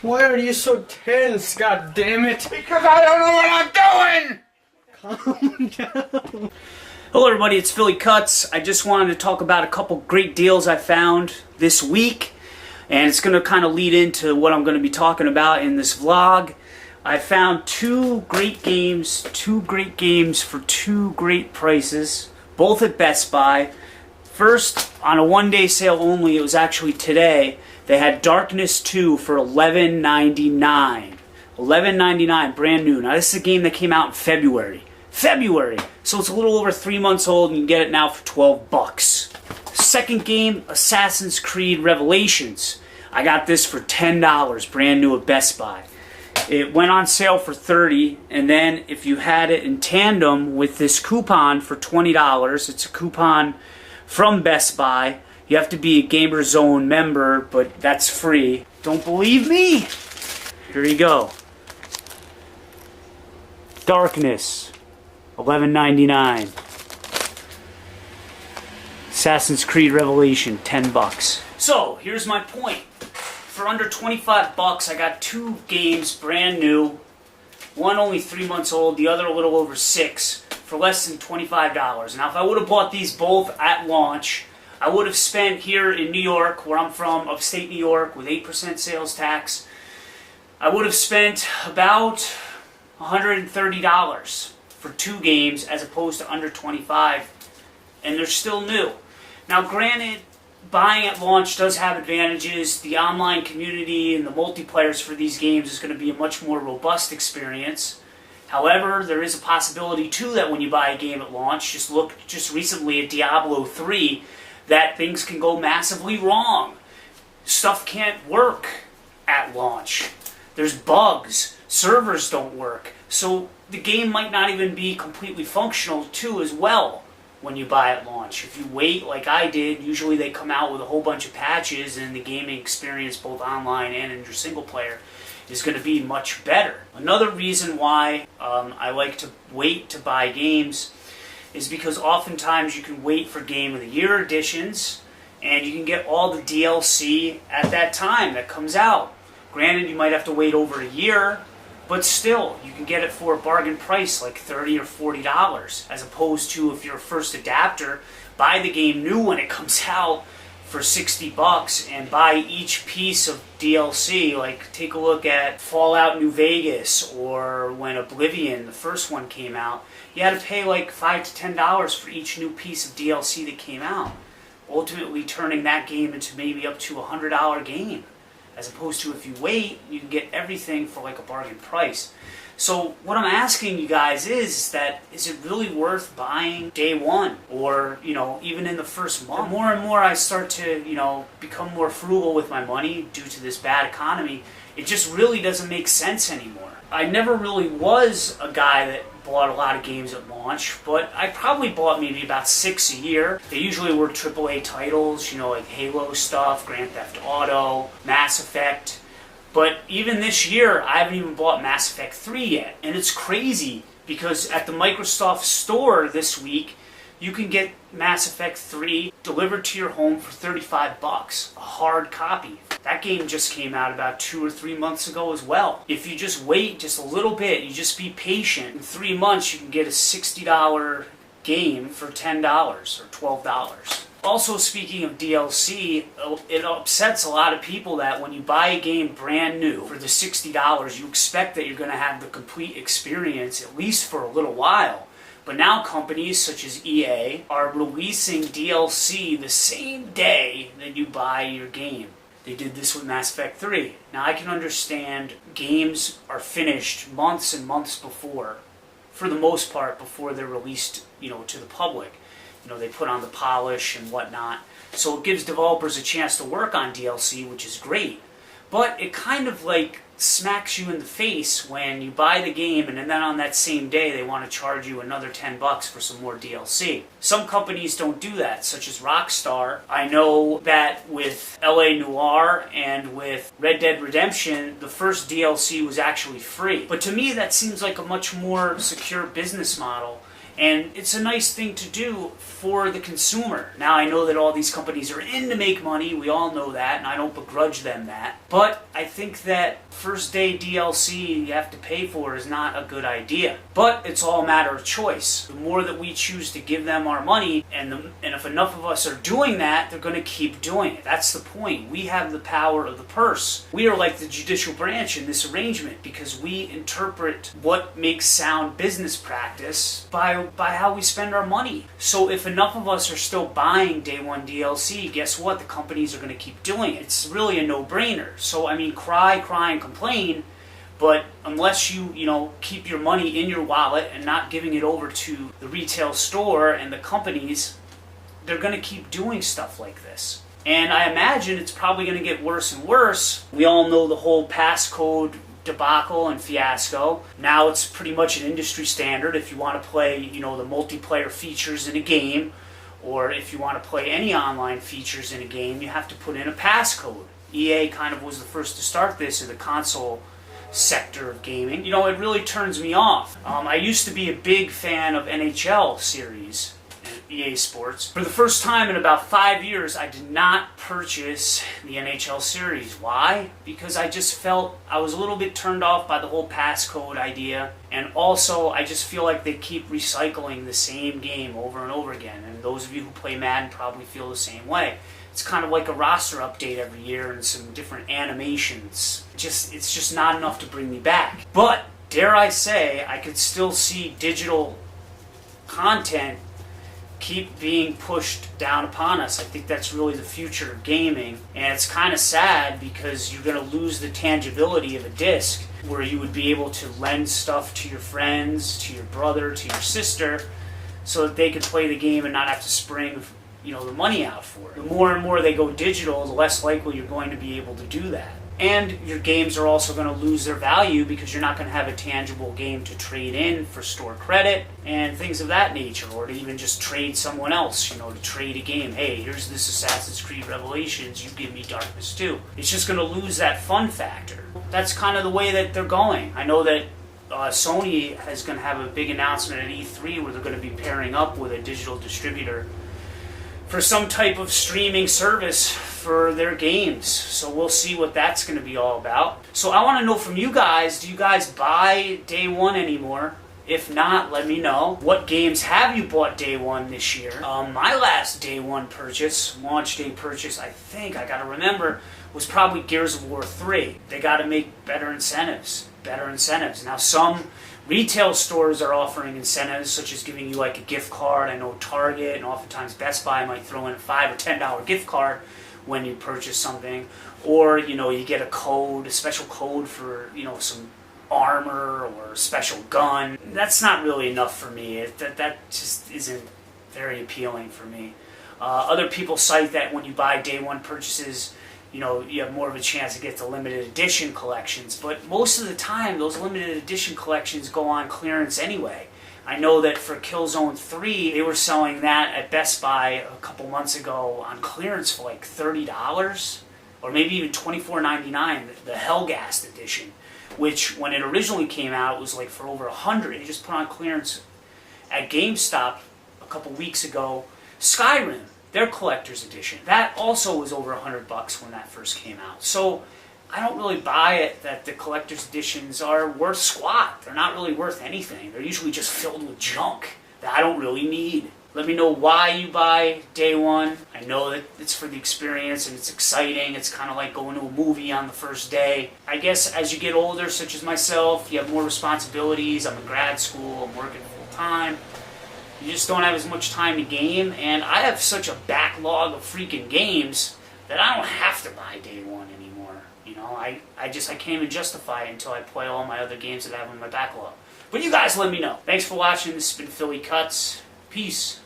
Why are you so tense? God damn it! Because I don't know what I'm doing! Calm down. Hello everybody, it's Philly Kuts. I just wanted to talk about a couple great deals I found this week, and it's going to kind of lead into what I'm going to be talking about in this vlog. I found two great games for two great prices, both at Best Buy. First, on a one-day sale only, it was actually today, they had Darkness 2 for $11.99. $11.99, brand new. Now this is a game that came out in February. So it's a little over 3 months old, and you can get it now for 12 bucks. Second game, Assassin's Creed Revelations. I got this for $10, brand new at Best Buy. It went on sale for $30, and then if you had it in tandem with this coupon for $20, it's a coupon from Best Buy. You have to be a Gamer Zone member, but that's free. Don't believe me? Here you go. Darkness, $11.99. Assassin's Creed Revelation, 10 bucks. So, here's my point. For under 25 bucks, I got two games brand new. One only 3 months old, the other a little over 6, for less than $25. Now, if I would have bought these both at launch, I would have spent here in New York, where I'm from, upstate New York, with 8% sales tax, I would have spent about $130 for two games as opposed to under 25, and they're still new. Now granted, buying at launch does have advantages. The online community and the multiplayers for these games is going to be a much more robust experience. However, there is a possibility too that when you buy a game at launch, look recently at Diablo 3, that things can go massively wrong. Stuff can't work at launch. There's bugs. Servers don't work. So the game might not even be completely functional too as well when you buy at launch. If you wait like I did, usually they come out with a whole bunch of patches and the gaming experience both online and in your single player is going to be much better. Another reason why I like to wait to buy games is because oftentimes you can wait for Game of the Year editions and you can get all the DLC at that time that comes out. Granted, you might have to wait over a year, but still, you can get it for a bargain price like $30 or $40, as opposed to if you're a first adapter, buy the game new when it comes out for 60 bucks and buy each piece of DLC. Like, take a look at Fallout New Vegas, or when Oblivion, the first one, came out. You had to pay like $5 to $10 for each new piece of DLC that came out, ultimately turning that game into maybe up to a $100 game. As opposed to if you wait, you can get everything for like a bargain price. So what I'm asking you guys is it really worth buying day one, or even in the first month? More and more I start to become more frugal with my money due to this bad economy. It just really doesn't make sense anymore. I never really was a guy that bought a lot of games at launch, but I probably bought maybe about 6 a year. They usually were AAA titles, like Halo stuff, Grand Theft Auto, Mass Effect. But even this year, I haven't even bought Mass Effect 3 yet. And it's crazy, because at the Microsoft store this week, you can get Mass Effect 3 delivered to your home for 35 bucks, a hard copy. That game just came out about 2 or 3 months ago as well. If you just wait just a little bit, you just be patient, in 3 months you can get a $60 game for $10 or $12. Also, speaking of DLC, it upsets a lot of people that when you buy a game brand new for the $60, you expect that you're going to have the complete experience, at least for a little while. But now companies such as EA are releasing DLC the same day that you buy your game. They did this with Mass Effect 3. Now I can understand games are finished months and months before, for the most part, before they're released, to the public. They put on the polish and whatnot. So it gives developers a chance to work on DLC, which is great. But it kind of like smacks you in the face when you buy the game and then on that same day they want to charge you another 10 bucks for some more DLC. Some companies don't do that, such as Rockstar. I know that with LA Noire and with Red Dead Redemption, the first DLC was actually free. But to me that seems like a much more secure business model. And it's a nice thing to do for the consumer. Now, I know that all these companies are in to make money. We all know that, and I don't begrudge them that. But I think that first day DLC you have to pay for is not a good idea. But it's all a matter of choice. The more that we choose to give them our money, and if enough of us are doing that, they're going to keep doing it. That's the point. We have the power of the purse. We are like the judicial branch in this arrangement because we interpret what makes sound business practice by how we spend our money. So if enough of us are still buying day one DLC, guess what? The companies are going to keep doing it. It's really a no-brainer. So I mean, cry and complain, but unless you keep your money in your wallet and not giving it over to the retail store and the companies, they're going to keep doing stuff like this. And I imagine it's probably going to get worse and worse. We all know the whole passcode debacle and fiasco. Now it's pretty much an industry standard. If you want to play, the multiplayer features in a game, or if you want to play any online features in a game, you have to put in a passcode. EA kind of was the first to start this in the console sector of gaming. It really turns me off. I used to be a big fan of NHL series, EA Sports. For the first time in about 5 years, I did not purchase the NHL series. Why? Because I just felt I was a little bit turned off by the whole passcode idea, and also I just feel like they keep recycling the same game over and over again, and those of you who play Madden probably feel the same way. It's kind of like a roster update every year and some different animations. It's just not enough to bring me back. But, dare I say, I could still see digital content keep being pushed down upon us. I think that's really the future of gaming, and it's kind of sad because you're going to lose the tangibility of a disc where you would be able to lend stuff to your friends, to your brother, to your sister, so that they could play the game and not have to spring the money out for it. The more and more they go digital, the less likely you're going to be able to do that. And your games are also going to lose their value because you're not going to have a tangible game to trade in for store credit and things of that nature, or to even just trade someone else, to trade a game. Hey, here's this Assassin's Creed Revelations, you give me Darkness 2. It's just going to lose that fun factor. That's kind of the way that they're going. I know that Sony is going to have a big announcement at E3 where they're going to be pairing up with a digital distributor for some type of streaming service for their games. So we'll see what that's going to be all about. So I want to know from you guys, do you guys buy day one anymore? If not, let me know. What games have you bought day one this year? My last day one purchase, launch day purchase, I think, I gotta remember, was probably Gears of War 3. They gotta make better incentives. Now some retail stores are offering incentives, such as giving you like a gift card. I know Target and oftentimes Best Buy might throw in a $5 or $10 gift card when you purchase something. Or, you get a special code for, some armor or a special gun. That's not really enough for me. That just isn't very appealing for me. Other people cite that when you buy day one purchases, you have more of a chance to get the limited edition collections, but most of the time those limited edition collections go on clearance anyway. I know that for Killzone 3, they were selling that at Best Buy a couple months ago on clearance for like $30, or maybe even $24.99, the Hellgast edition, which when it originally came out was like for over $100. They just put on clearance at GameStop a couple weeks ago. Skyrim, their collector's edition, that also was over $100 when that first came out. So I don't really buy it that the collector's editions are worth squat. They're not really worth anything. They're usually just filled with junk that I don't really need. Let me know why you buy day one. I know that it's for the experience and it's exciting. It's kind of like going to a movie on the first day. I guess as you get older, such as myself, you have more responsibilities. I'm in grad school, I'm working full time. You just don't have as much time to game, and I have such a backlog of freaking games that I don't have to buy day one anymore. I can't even justify it until I play all my other games that I have in my backlog. But you guys let me know. Thanks for watching. This has been Philly Kuts. Peace.